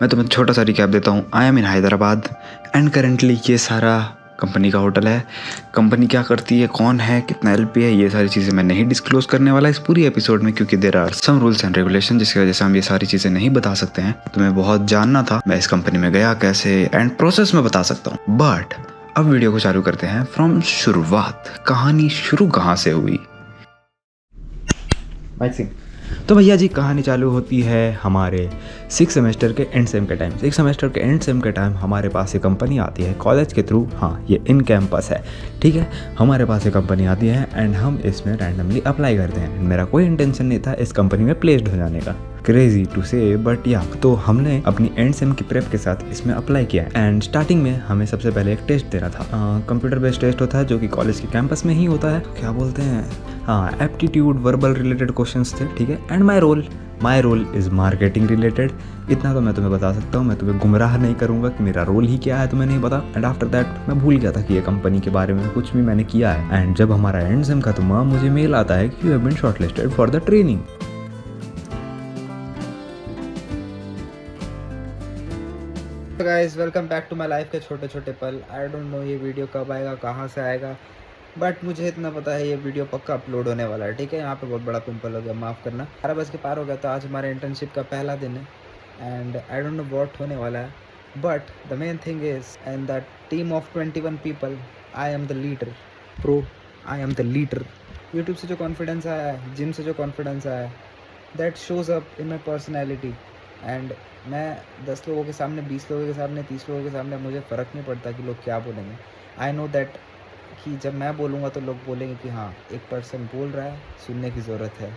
मैं तुम्हें छोटा सा रिकैप देता हूँ। I am in Hyderabad and currently ये सारा कंपनी का होटल है। कंपनी क्या करती है, कौन है, कितना एलपी है, ये सारी चीज़ें मैं नहीं डिस्क्लोज करने वाला इस पूरी एपिसोड में, क्योंकि there are some rules and regulation जिसकी वजह से हम ये सारी चीज़ें नहीं बता सकते हैं। तुम्हें बहुत जानना था मैं इस कंपनी में गया कैसे एंड प्रोसेस में बता सकता हूँ, बट अब वीडियो को चालू करते हैं फ्रॉम शुरुआत। कहानी शुरू कहाँ से हुई। भाई सिंह, तो भैया जी कहानी चालू होती है हमारे 6 सेमेस्टर के एंड सेम के टाइम। 6 सेमेस्टर के एंड सेम के टाइम हमारे पास ये कंपनी आती है कॉलेज के थ्रू। हाँ, ये इन कैंपस है, ठीक है। हमारे पास ये कंपनी आती है एंड हम इसमें रैंडमली अप्लाई करते हैं। मेरा कोई इंटेंशन नहीं था इस कंपनी में प्लेस्ड हो जाने का, क्रेजी टू से बट या। तो हमने अपनी एंड सेम की प्रेप के साथ इसमें अप्लाई किया एंड स्टार्टिंग में हमें सबसे पहले एक टेस्ट देना था। कंप्यूटर बेस्ड टेस्ट होता है जो कि कॉलेज के कैंपस में ही होता है। क्या बोलते हैं, हाँ, एप्टीट्यूड वर्बल रिलेटेड क्वेश्चंस थे, ठीक है। And my role is marketing related. इतना तो मैं तुम्हें बता सकता हूँ, मैं तुम्हें गुमराह नहीं करूँगा कि मेरा रोल ही क्या है, तुम्हें नहीं पता। एंड आफ्टर दैट मैं भूल गया था कि ये कंपनी के बारे में कुछ भी मैंने किया है। एंड जब हमारा एंड सेम खत्म हुआ मुझे मेल आता है कि you have been shortlisted for the training. Guys, welcome back to my life के छोटे छोटे पल। आई डोंट नो ये वीडियो कब आएगा, कहाँ से आएगा, बट मुझे इतना पता है ये वीडियो पक्का अपलोड होने वाला है, ठीक है। यहाँ पे बहुत बड़ा पिंपल हो गया, माफ़ करना। 12 बज के पार हो गया, तो आज हमारे इंटर्नशिप का पहला दिन है and I don't know what होने वाला है, but the main thing is in the team of 21 people I am the leader. Pro, I am the leader. YouTube से जो कॉन्फिडेंस आया है, जिम से जो कॉन्फिडेंस आया है, that shows up in my personality. And मैं 10 लोगों के सामने, 20 लोगों के सामने, 30 लोगों के सामने मुझे फ़र्क नहीं पड़ता कि लोग क्या बोलेंगे। आई नो दैट कि जब मैं बोलूँगा तो लोग बोलेंगे कि हाँ, एक पर्सन बोल रहा है, सुनने की ज़रूरत है।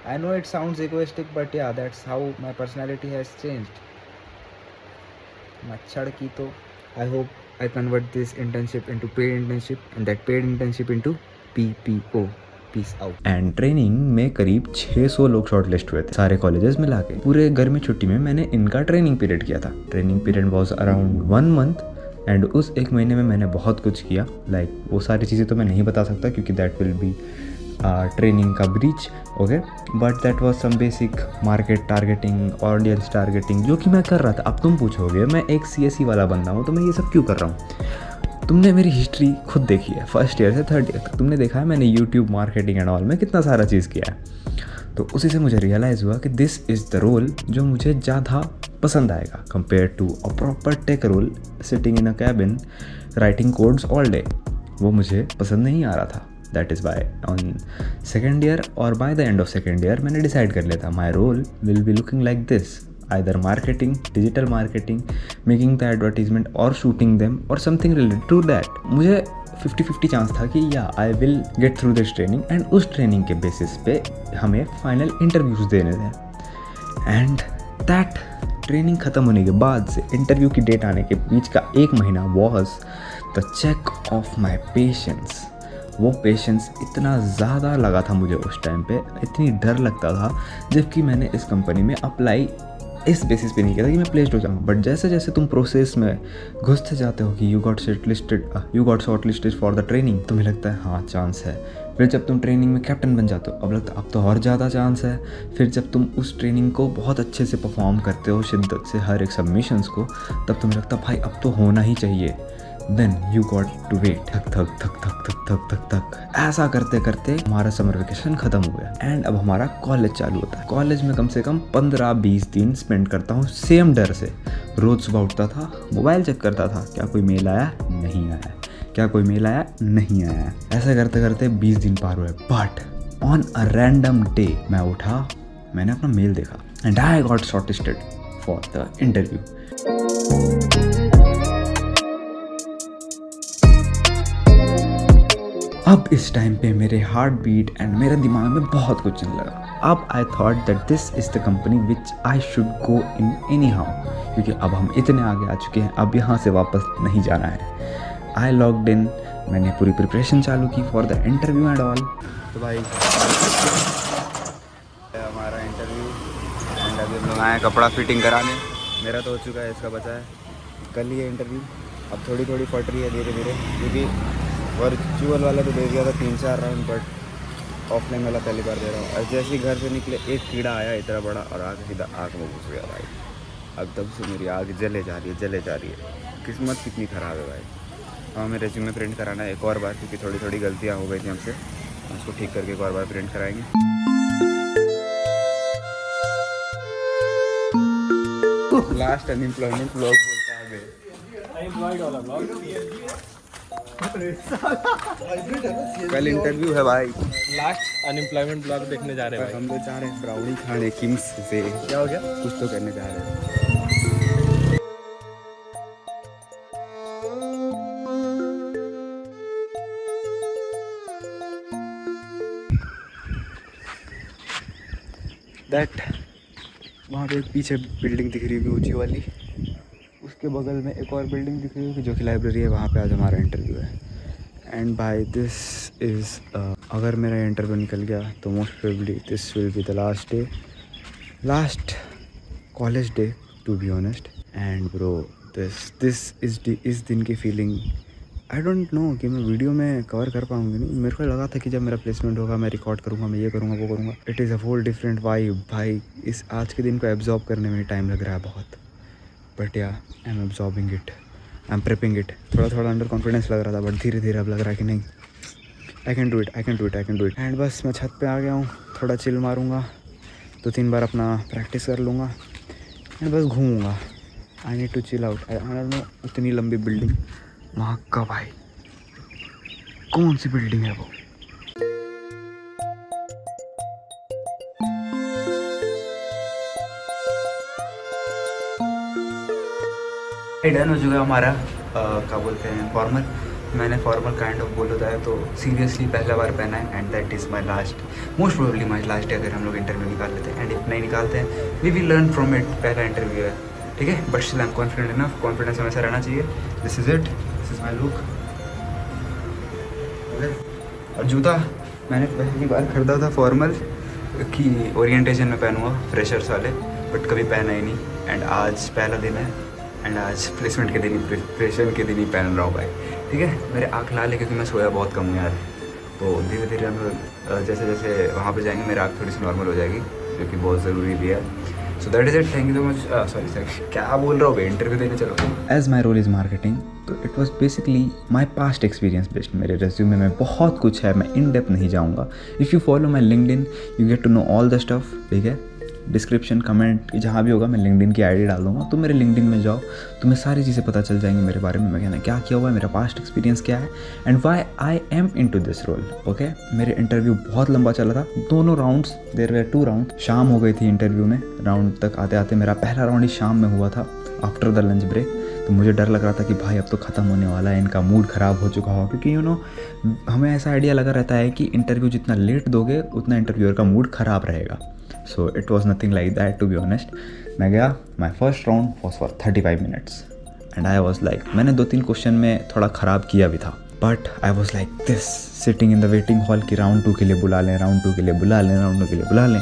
I know it sounds egoistic but yeah that's how my personality has changed. मच्छर की तो I hope I convert this internship into paid internship and that paid internship into PPO। Peace out. And training में करीब 600 लोग shortlist हुए थे सारे colleges मिला के। पूरे गर्मी छुट्टी में मैंने इनका ट्रेनिंग पीरियड किया था। Training period was around 1 month and उस 1 महीने में मैंने बहुत कुछ किया। लाइक वो सारी चीज़ें तो मैं नहीं बता सकता क्योंकि दैट विल बी ट्रेनिंग का breach, okay. But that was some basic market targeting, audience targeting, जो कि मैं कर रहा था। अब तुम पूछोगे मैं एक CSE वाला बंदा हूँ तो मैं ये सब क्यों कर रहा हूँ। तुमने मेरी हिस्ट्री खुद देखी है, फर्स्ट ईयर से थर्ड ईयर तक तुमने देखा है मैंने यूट्यूब मार्केटिंग एंड ऑल में कितना सारा चीज़ किया है। तो उसी से मुझे रियलाइज़ हुआ कि दिस इज़ द रोल जो मुझे ज़्यादा पसंद आएगा compare to a proper tech role sitting in a cabin writing codes all day. वो मुझे पसंद नहीं आ रहा था। That is why on second year और by the end of second year मैंने डिसाइड कर लिया था my role will be looking like this, either marketing, digital marketing, making the advertisement or shooting them or something related to that। मुझे 50-50 chance था कि या I will get through this training and उस training के basis पे हमें final interviews देने थे। एंड दैट ट्रेनिंग ख़त्म होने के बाद से इंटरव्यू की डेट आने के बीच का 1 महीना was the check of my patience. वो पेशेंस इतना ज़्यादा लगा था मुझे उस टाइम पे, इतनी डर लगता था, जबकि मैंने इस कंपनी में अप्लाई इस बेसिस पे नहीं किया था कि मैं प्लेस्ड हो जाऊँ। बट जैसे जैसे तुम प्रोसेस में घुसते जाते हो कि you got shortlisted for the training, तुम्हें लगता है हाँ चांस है। फिर जब तुम ट्रेनिंग में कैप्टन बन जाते हो अब लगता है अब तो और ज़्यादा चांस है। फिर जब तुम उस ट्रेनिंग को बहुत अच्छे से परफॉर्म करते हो शिद्दत से हर एक सबमिशंस को, तब तुम्हें लगता है भाई अब तो होना ही चाहिए। Then you got to wait, थक थक थक थक थक थक थक थक। ऐसा करते करते हमारा समर वेकेशन ख़त्म हो गया एंड अब हमारा कॉलेज चालू होता है। कॉलेज में कम से कम 15-20 दिन स्पेंड करता हूँ सेम डर से। रोज़ सुबह उठता था, मोबाइल चेक करता था, क्या कोई मेल आया, नहीं आया, क्या कोई मेल आया, नहीं आया। ऐसा करते करते 20 दिन पार हुए। But on a random day मैं उठा, मैंने अपना मेल देखा and I got shortlisted for the interview. अब इस टाइम पे मेरे हार्ट बीट एंड मेरे दिमाग में बहुत कुछ चलने लगा। अब I thought that this is the company which I should go in any how, क्योंकि अब हम इतने आगे आ चुके हैं, अब यहाँ से वापस नहीं जाना है। आई लॉग्ड इन, मैंने पूरी प्रिपरेशन चालू की for the interview and all. तो भाई हमारा इंटरव्यू एंड अभी हम लोग आए कपड़ा फिटिंग कराने। मेरा तो हो चुका है, इसका बचा है। कल ही है इंटरव्यू, अब थोड़ी थोड़ी फट रही है धीरे धीरे, क्योंकि वर्चुअल वाला तो दे दिया था 3-4 राउंड, बट ऑफलाइन वाला पहली बार दे रहा हूँ। और जैसे ही घर से निकले एक कीड़ा आया इतना बड़ा और आके सीधा आँख में घुस गया भाई। अब तब से मेरी आग जले जा रही है। किस्मत कितनी ख़राब है भाई। हमें रेज्यूमे प्रिंट कराना है एक और बार, क्योंकि थोड़ी थोड़ी गलतियाँ हो गई थी हमसे। उसको ठीक करके एक और बार प्रिंट कराएंगे। लास्ट अनएम्प्लॉयमेंट ब्लॉग बोलता है कल इंटरव्यू है भाई। लास्ट अनएम्प्लॉयमेंट ब्लॉग देखने जा रहे हैं भाई। हम लोग जा रहे हैं ब्राउनी खाने किम्स से। क्या हो गया? कुछ तो करने जा रहे हैं। दैट वहाँ पे एक पीछे बिल्डिंग दिख रही है ऊंची वाली, उसके बगल में एक और बिल्डिंग दिख रही है जो कि लाइब्रेरी है। वहाँ पे आज हमारा इंटरव्यू है। एंड बाय दिस इज़ अगर मेरा इंटरव्यू निकल गया तो most probably this will be the last college day to be honest. And bro this इस दिन की फीलिंग आई डोंट नो कि मैं वीडियो में कवर कर पाऊँगी नहीं। मेरे को लगा था कि जब मेरा प्लेसमेंट होगा मैं रिकॉर्ड करूँगा, मैं ये करूँगा वो करूँगा। It is a whole different vibe भाई। इस आज के दिन को एब्जॉर्ब करने में टाइम लग रहा है बहुत, बट या I am absorbing it, I am prepping it. थोड़ा अंडर कॉन्फिडेंस लग रहा था, बट धीरे धीरे अब लग रहा है कि नहीं, I can do it. And बस मैं छत पे आ गया हूँ, थोड़ा चिल मारूँगा, 2-3 बार अपना प्रैक्टिस कर लूँगा एंड बस घूमूँगा। I need to chill out. I don't know इतनी लंबी बिल्डिंग वहाँ का भाई, कौन सी बिल्डिंग है वो? डन हो चुका है हमारा क्या बोलते हैं फॉर्मल। मैंने फॉर्मल काइंड ऑफ बोल होता है तो सीरियसली पहला बार पहना है। And that is my last, most probably my last day अगर हम लोग इंटरव्यू निकाल लेते हैं। एंड इफ नहीं निकालते हैं we will learn from it. पहला इंटरव्यू है, ठीक है, but still I am confident enough. Confidence हमेशा रहना चाहिए। This is it, this is my look. और जूता मैंने पहली बार खरीदा था फॉर्मल कि ओरिएंटेशन में पहनूंगा, फ्रेशर्स वाले, बट कभी पहना ही नहीं। एंड आज पहला दिन है एंड आज प्लेसमेंट के दिन ही, प्रेशर के दिन ही पहन रहा हूँ भाई, ठीक है। मेरे आँख लाल है क्योंकि मैं सोया बहुत कम हूँ यार। तो धीरे धीरे हम जैसे जैसे वहाँ पे जाएंगे मेरी आँख थोड़ी सी नॉर्मल हो जाएगी, जो कि बहुत ज़रूरी भी है। So that is it, thank you so much. Sorry sir, क्या बोल रहा हूँ भाई, इंटरव्यू देने चलो। As my role is marketing, तो it was basically my past experience based. मेरे रेज्यूमे में बहुत कुछ है, मैं इन डेप्थ नहीं जाऊँगा। If you follow my LinkedIn you get to know all the stuff, ठीक है। डिस्क्रिप्शन कमेंट जहाँ भी होगा मैं लिंक्डइन की आईडी डाल दूँगा, तो मेरे लिंक्डइन में जाओ, तुम्हें सारी चीज़ें पता चल जाएंगी मेरे बारे में। मैंने क्या किया हुआ है, मेरा पास्ट एक्सपीरियंस क्या है and why I am into this role, okay. मेरे इंटरव्यू बहुत लंबा चला था, दोनों राउंड्स, देयर वर 2 राउंड। शाम हो गई थी इंटरव्यू में, राउंड तक आते आते मेरा पहला राउंड ही शाम में हुआ था आफ्टर द लंच ब्रेक। तो मुझे डर लग रहा था कि भाई अब तो ख़त्म होने वाला है, इनका मूड ख़राब हो चुका हो, क्योंकि यू नो हमें ऐसा आइडिया लगा रहता है कि इंटरव्यू जितना लेट दोगे उतना इंटरव्यूअर का मूड ख़राब रहेगा। So it was nothing like that to be honest. मैं गया, my first round was for 35 minutes and I was like, मैंने 2-3 क्वेश्चन में थोड़ा ख़राब किया भी था, but I was like this sitting in the waiting hall कि राउंड 2 के लिए बुला लें, राउंड 2 के लिए बुला लें, राउंड 2 के लिए बुला लें।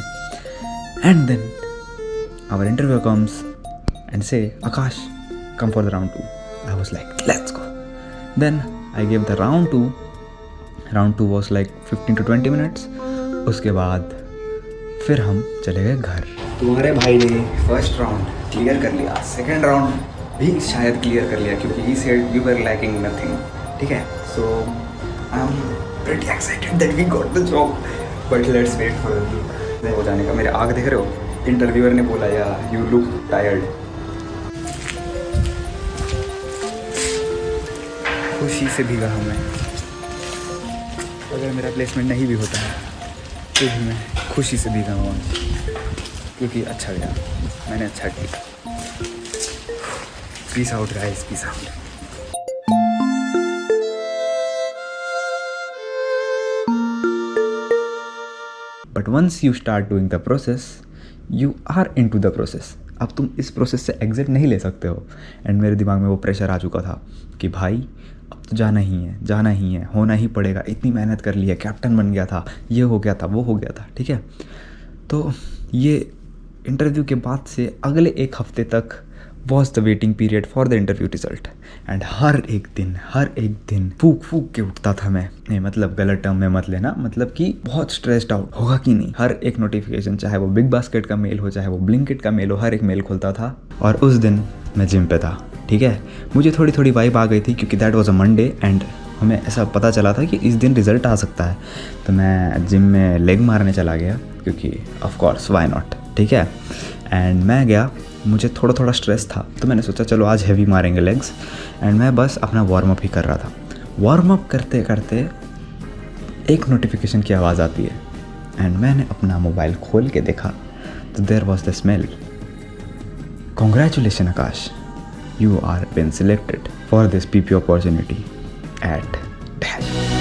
And then our interview comes and से Akash come for the round 2। I was like let's go. Then I gave the round 2. Round 2 was like 15 to 20 minutes. उसके बाद फिर हम चले गए घर। तुम्हारे भाई ने फर्स्ट राउंड क्लियर कर लिया, सेकंड राउंड भी शायद क्लियर कर लिया क्योंकि he said you were lacking nothing, ठीक है। So I'm pretty excited that we got the job, but let's wait for the हो जाने का। मेरे आँख देख रहे हो, इंटरव्यूअर ने बोला या you look tired। खुशी से भीगा हूँ मैं। अगर मेरा प्लेसमेंट नहीं भी होता है तो भी मैं खुशी से भीगा हूँ क्योंकि अच्छा गया, मैंने अच्छा किया। Peace out guys, peace out. But once you start doing the process you are into the process. अब तुम इस प्रोसेस से एग्जिट नहीं ले सकते हो। एंड मेरे दिमाग में वो प्रेशर आ चुका था कि भाई अब तो जाना ही है, होना ही पड़ेगा। इतनी मेहनत कर ली है, कैप्टन बन गया था, ये हो गया था, वो हो गया था, ठीक है। तो ये इंटरव्यू के बाद से अगले 1 हफ्ते तक was the waiting period for the interview result. And हर एक दिन फूक फूक के उठता था मैं। नहीं मतलब गलत टर्म में मत लेना, मतलब कि बहुत स्ट्रेस्ड आउट होगा कि नहीं। हर एक नोटिफिकेशन, चाहे वो बिग बास्केट का मेल हो, चाहे वो ब्लिंकिट का मेल हो, हर एक मेल खोलता था। और उस दिन मैं जिम पे था, ठीक है। मुझे थोड़ी थोड़ी वाइब आ गई थी क्योंकि that was a Monday and हमें ऐसा पता चला था कि इस दिन रिजल्ट आ सकता है। तो मैं जिम में लेग मारने चला गया क्योंकि ऑफ कोर्स व्हाई नॉट, ठीक है। एंड मैं गया, मुझे थोड़ा थोड़ा स्ट्रेस था तो मैंने सोचा चलो आज हैवी मारेंगे लेग्स। एंड मैं बस अपना वार्म अप ही कर रहा था। वार्म अप करते करते एक नोटिफिकेशन की आवाज़ आती है एंड मैंने अपना मोबाइल खोल के देखा तो there was the smell, congratulation Akash, you are been selected for this PP opportunity at Dash.